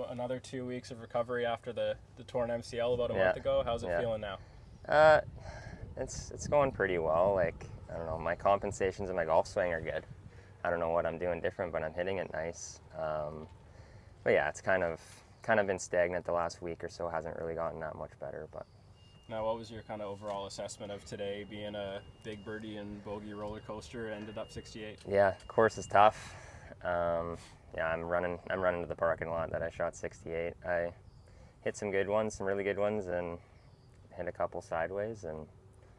another 2 weeks of recovery after the torn MCL about a Yeah. month ago. How's it Yeah. feeling now? It's going pretty well. Like, I don't know, my compensations and my golf swing are good. I don't know what I'm doing different, but I'm hitting it nice. But yeah, it's kind of been stagnant the last week or so. Hasn't really gotten that much better. But Now, what was your kind of overall assessment of today being a big birdie and bogey roller coaster? Ended up 68. yeah, course is tough. Yeah, I'm running to the parking lot that I shot 68. I hit some good ones, some really good ones, and hit a couple sideways. And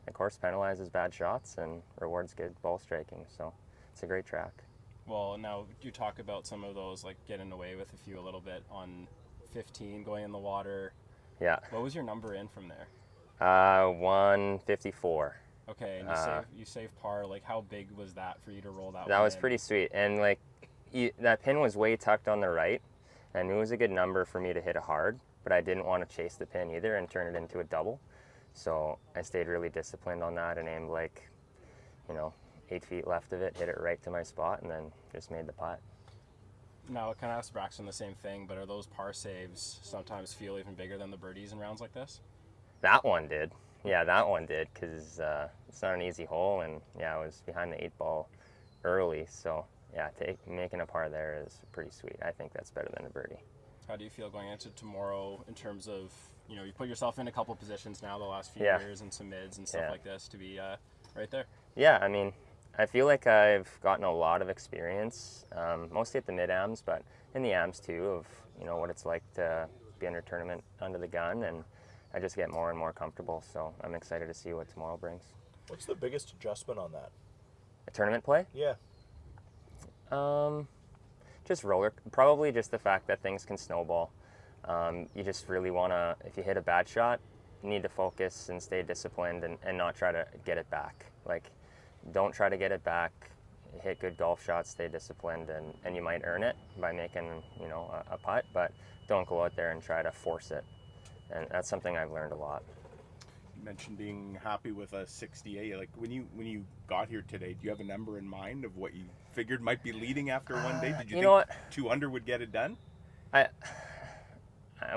the course penalizes bad shots and rewards good ball striking. So it's a great track. Well, now you talk about some of those, like getting away with a few a little bit on 15, going in the water. Yeah. What was your number in from there? 154. Okay, and you save par. Like, how big was that for you to roll that? That one was in? pretty sweet. And like, that pin was way tucked on the right. I knew it was a good number for me to hit it hard, but I didn't want to chase the pin either and turn it into a double. So I stayed really disciplined on that and aimed like, 8 feet left of it, hit it right to my spot, and then just made the putt. Now, I kind of asked Braxton the same thing, but are those par saves sometimes feel even bigger than the birdies in rounds like this? That one did. Yeah, that one did, because it's not an easy hole, and yeah, I was behind the 8-ball early, so yeah, making a par there is pretty sweet. I think that's better than a birdie. How do you feel going into tomorrow in terms of, you put yourself in a couple positions now the last few Yeah. years and some mids and stuff Yeah. like this to be right there? Yeah, I mean, I feel like I've gotten a lot of experience, mostly at the mid-ams, but in the ams too, of what it's like to be under tournament under the gun, and I just get more and more comfortable, so I'm excited to see what tomorrow brings. What's the biggest adjustment on that? A tournament play? Yeah. Just probably just the fact that things can snowball. You just really want to, if you hit a bad shot, you need to focus and stay disciplined and not try to get it back. Like, don't try to get it back, hit good golf shots, stay disciplined, and you might earn it by making, a putt, but don't go out there and try to force it. And that's something I've learned a lot. You mentioned being happy with a 68. Like, when you got here today, do you have a number in mind of what you figured might be leading after one day? Did you know think 2 under would get it done?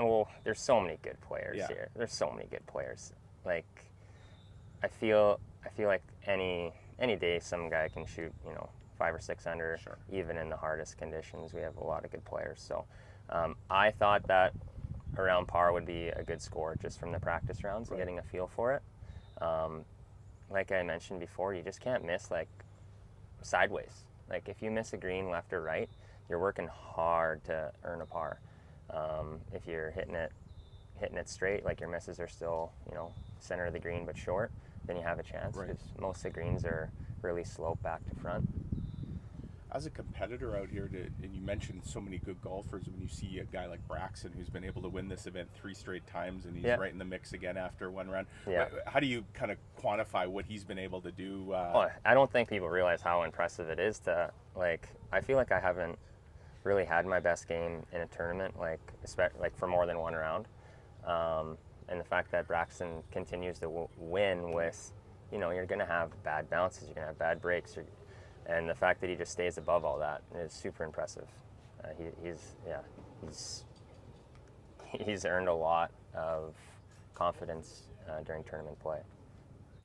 Well, there's so many good players here. There's so many good players. Like, I feel like any day some guy can shoot, 5 or 6 under, Sure. even in the hardest conditions. We have a lot of good players. So I thought that around par would be a good score just from the practice rounds and getting a feel for it. Like I mentioned before, you just can't miss like sideways. Like, if you miss a green left or right, you're working hard to earn a par. If you're hitting it straight, like your misses are still, center of the green but short, then you have a chance, because most of the greens are really sloped back to front. As a competitor out here, and you mentioned so many good golfers, when you see a guy like Braxton who's been able to win this event 3 straight times, and he's right in the mix again after one round, how do you kind of quantify what he's been able to do? Well, I don't think people realize how impressive it is to, like, I feel like I haven't really had my best game in a tournament, like for more than one round. And the fact that Braxton continues to win with, you're going to have bad bounces, you're going to have bad breaks, and the fact that he just stays above all that is super impressive. He's earned a lot of confidence during tournament play.